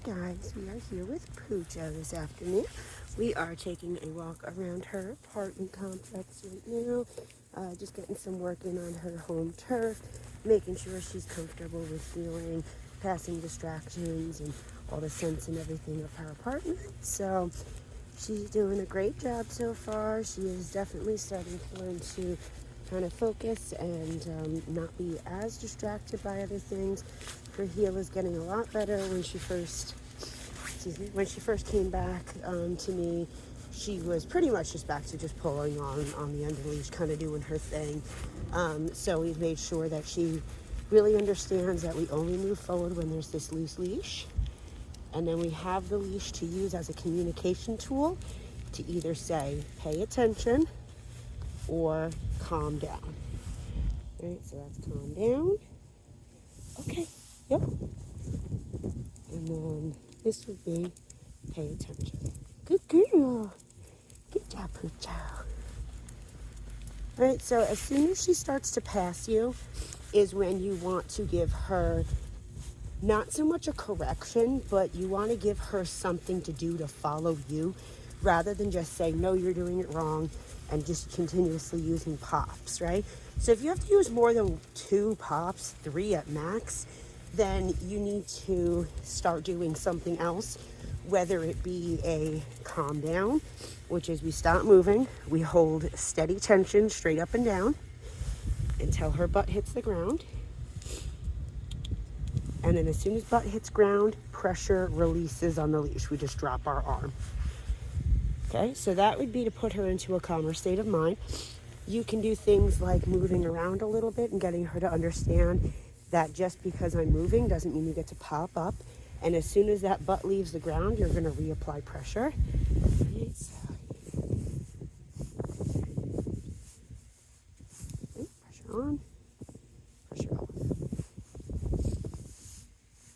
Guys, we are here with Pucho this afternoon. We are taking a walk around her apartment complex right now, just getting some work in on her home turf, making sure she's comfortable with healing, passing distractions, and all the scents and everything of her apartment. So she's doing a great job so far. She is definitely starting to learn to kind of focus and not be as distracted by other things. Her heel is getting a lot better. When she first came back to me, she was pretty much just back to just pulling on the underleash, kind of doing her thing. So we've made sure that she really understands that we only move forward when there's this loose leash. And then we have the leash to use as a communication tool to either say, pay attention or calm down. All right, so that's calm down. Okay, yep. And then this would be pay attention. Good girl. Good job, Pucho. All right, so as soon as she starts to pass you is when you want to give her not so much a correction, but you want to give her something to do to follow you rather than just saying, no, you're doing it wrong, and just continuously using pops, right? So if you have to use more than 2 pops, 3 at max, then you need to start doing something else, whether it be a calm down, which is we stop moving, we hold steady tension straight up and down until her butt hits the ground. And then as soon as butt hits ground, pressure releases on the leash. We just drop our arm. Okay, so that would be to put her into a calmer state of mind. You can do things like moving around a little bit and getting her to understand that just because I'm moving doesn't mean you get to pop up. And as soon as that butt leaves the ground, you're going to reapply pressure. Right, so. Okay, pressure on, pressure off.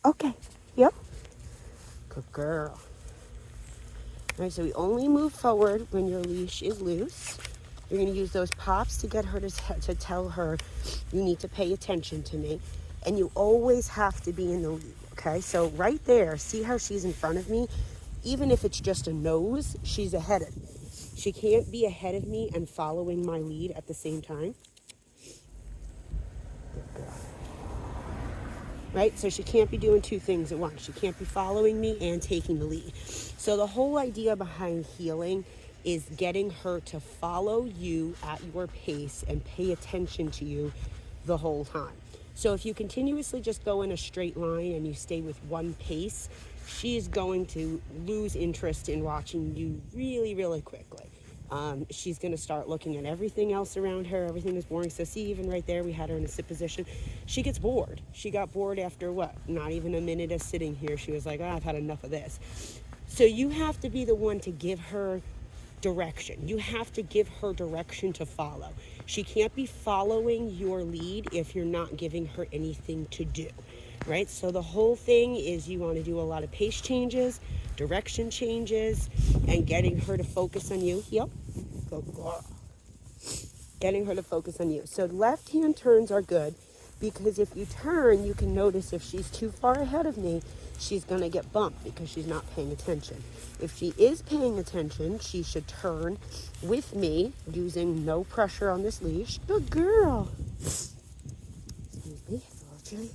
Okay, yep. Good girl. All right, so we only move forward when your leash is loose. You're going to use those pops to get her to tell her you need to pay attention to me. And you always have to be in the lead, okay? So right there, see how she's in front of me? Even if it's just a nose, she's ahead of me. She can't be ahead of me and following my lead at the same time. Good girl. Right? So she can't be doing 2 things at once. She can't be following me and taking the lead. So the whole idea behind healing is getting her to follow you at your pace and pay attention to you the whole time. So if you continuously just go in a straight line and you stay with one pace, she's going to lose interest in watching you really, really quickly. She's going to start looking at everything else around her. Everything is boring. So see, even right there, we had her in a sit position. She gets bored. She got bored after what? Not even a minute of sitting here. She was like, oh, I've had enough of this. So you have to be the one to give her direction. You have to give her direction to follow. She can't be following your lead if you're not giving her anything to do, right? So the whole thing is you want to do a lot of pace changes, direction changes, and getting her to focus on you. Yep. Go. Getting her to focus on you. So left-hand turns are good because if you turn, you can notice if she's too far ahead of me, she's going to get bumped because she's not paying attention. If she is paying attention, she should turn with me using no pressure on this leash. Good girl. Excuse me, it's a little chilly.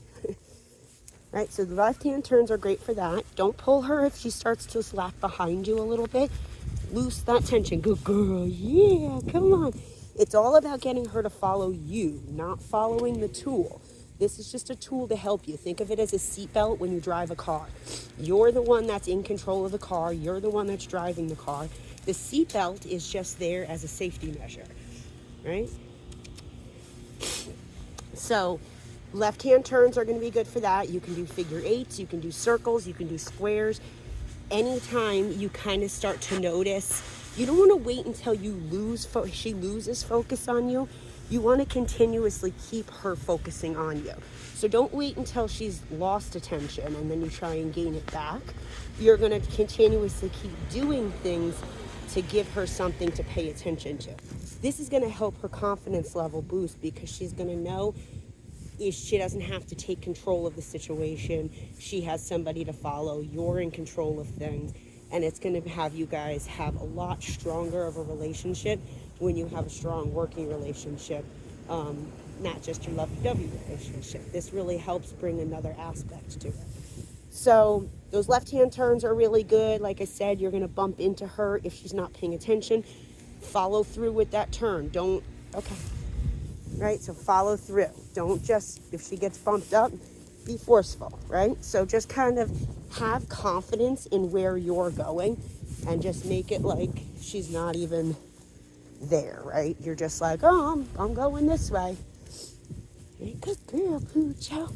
Right, so the left-hand turns are great for that. Don't pull her if she starts to slack behind you a little bit. Loose that tension. Good girl. Yeah, come on. It's all about getting her to follow you, not following the tool. This is just a tool to help you. Think of it as a seatbelt when you drive a car. You're the one that's in control of the car. You're the one that's driving the car. The seatbelt is just there as a safety measure, right? So left-hand turns are going to be good for that. You can do figure 8s, you can do circles, you can do squares. Anytime you kind of start to notice, you don't want to wait until she loses focus on you. You want to continuously keep her focusing on you. So don't wait until she's lost attention and then you try and gain it back. You're going to continuously keep doing things to give her something to pay attention to. This is going to help her confidence level boost because she's going to know she doesn't have to take control of the situation. She has somebody to follow. You're in control of things. And it's going to have you guys have a lot stronger of a relationship when you have a strong working relationship, not just your lovey-dovey relationship. This really helps bring another aspect to it. So those left-hand turns are really good. Like I said, you're going to bump into her if she's not paying attention. Follow through with that turn. Don't, okay. Right? So follow through. Don't just, if she gets bumped up, be forceful, right? So just kind of have confidence in where you're going and just make it like she's not even there, right? You're just like, oh, I'm going this way. Good girl, Pucho.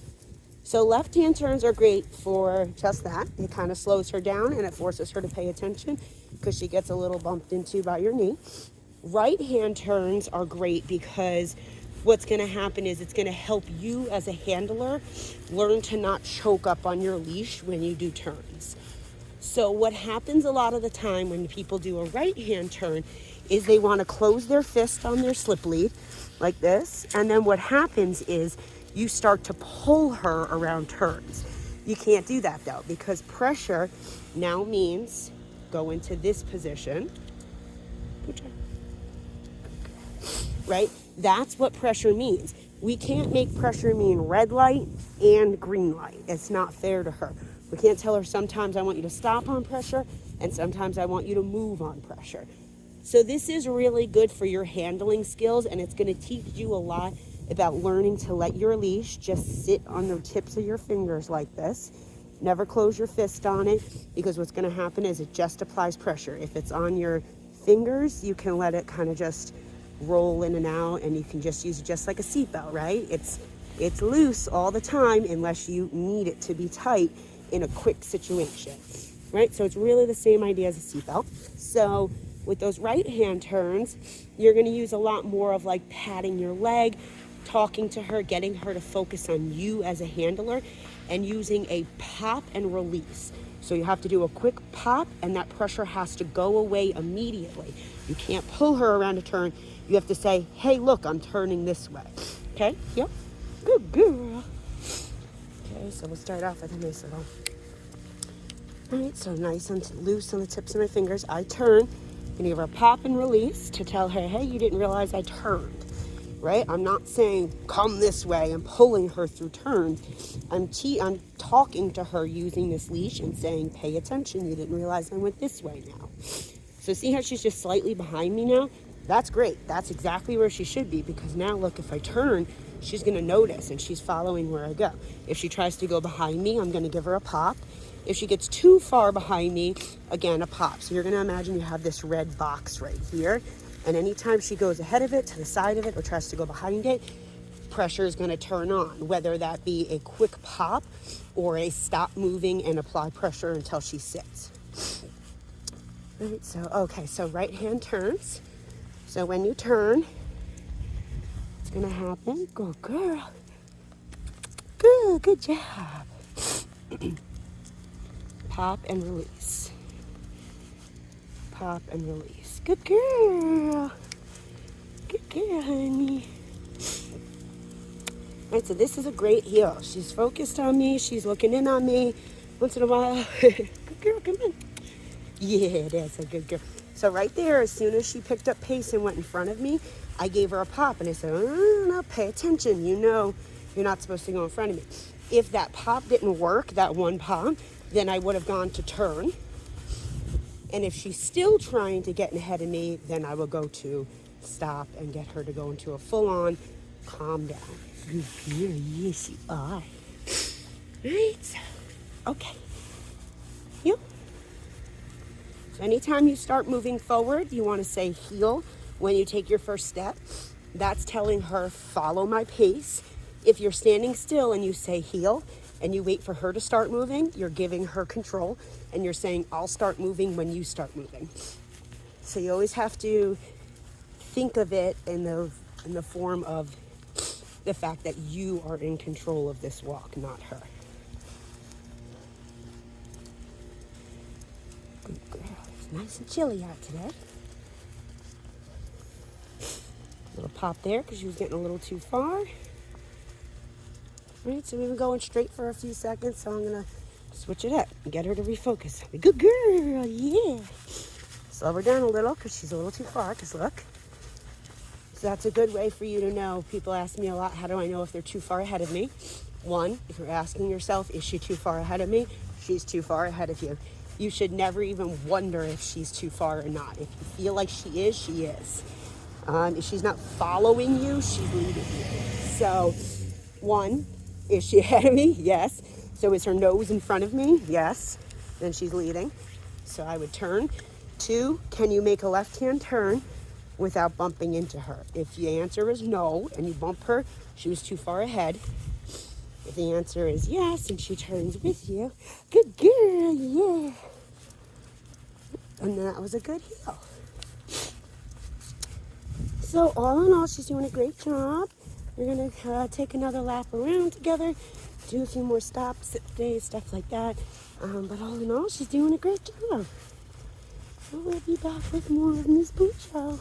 So left-hand turns are great for just that. It kind of slows her down and it forces her to pay attention because she gets a little bumped into by your knee. Right-hand turns are great because what's going to happen is it's going to help you as a handler learn to not choke up on your leash when you do turns. So what happens a lot of the time when people do a right-hand turn is they want to close their fist on their slip lead like this, and then what happens is you start to pull her around turns. You can't do that though, because pressure now means go into this position, right? That's what pressure means. We can't make pressure mean red light and green light. It's not fair to her. We can't tell her sometimes I want you to stop on pressure and sometimes I want you to move on pressure. So this is really good for your handling skills, and it's going to teach you a lot about learning to let your leash just sit on the tips of your fingers like this. Never close your fist on it, because what's going to happen is it just applies pressure. If it's on your fingers, you can let it kind of just roll in and out, and you can just use it just like a seatbelt, right? It's loose all the time unless you need it to be tight in a quick situation, right? So it's really the same idea as a seatbelt. So with those right hand turns, you're going to use a lot more of like patting your leg, talking to her, getting her to focus on you as a handler, and using a pop and release. So you have to do a quick pop, and that pressure has to go away immediately. You can't pull her around a turn. You have to say, hey, look, I'm turning this way. Okay? Yep. Good girl. Okay, so we'll start off with a nice little. All right, so nice and loose on the tips of my fingers. I turn. I'm gonna give her a pop and release to tell her, hey, you didn't realize I turned, right? I'm not saying come this way and pulling her through turns. I'm talking to her using this leash and saying, pay attention, you didn't realize I went this way now. So see how she's just slightly behind me now? That's great. That's exactly where she should be, because now look, if I turn, she's gonna notice and she's following where I go. If she tries to go behind me, I'm gonna give her a pop. If she gets too far behind me, again, a pop. So you're gonna imagine you have this red box right here, and anytime she goes ahead of it, to the side of it, or tries to go behind it, pressure is gonna turn on, whether that be a quick pop or a stop moving and apply pressure until she sits. All right, so, okay, so right hand turns. So when you turn, it's gonna happen. Good girl. Good job. Pop and release. Pop and release. Good girl. Good girl, honey. All right, so this is a great heel. She's focused on me. She's looking in on me. Once in a while. Good girl, come on. Yeah, that's a good girl. So right there, as soon as she picked up pace and went in front of me, I gave her a pop, and I said, oh, no, pay attention. You know you're not supposed to go in front of me. If that pop didn't work, that one pop, then I would have gone to turn. And if she's still trying to get ahead of me, then I will go to stop and get her to go into a full-on calm down. Good girl, yes you are. Right, okay. Yep. So anytime you start moving forward, you want to say heel when you take your first step. That's telling her, follow my pace. If you're standing still and you say heel and you wait for her to start moving, you're giving her control, and you're saying, I'll start moving when you start moving. So you always have to think of it in the form of the fact that you are in control of this walk, not her. Good girl. It's nice and chilly out today. Little pop there because she was getting a little too far. All right, so we've been going straight for a few seconds, so I'm going to switch it up and get her to refocus. Good girl, yeah. Slow her down a little because she's a little too far, because look. So that's a good way for you to know. People ask me a lot, how do I know if they're too far ahead of me? One, if you're asking yourself, is she too far ahead of me? She's too far ahead of you. You should never even wonder if she's too far or not. If you feel like she is, she is. If she's not following you, she's leading you. So, one, is she ahead of me? Yes. So is her nose in front of me? Yes. Then she's leading. So I would turn. Two, can you make a left-hand turn without bumping into her? If the answer is no and you bump her, she was too far ahead. If the answer is yes and she turns with you, good girl, yeah. And that was a good heel. So all in all, she's doing a great job. We're going to take another lap around together, do a few more stops, sit days, stuff like that. But all in all, she's doing a great job. So we'll be back with more of Miss Pucho.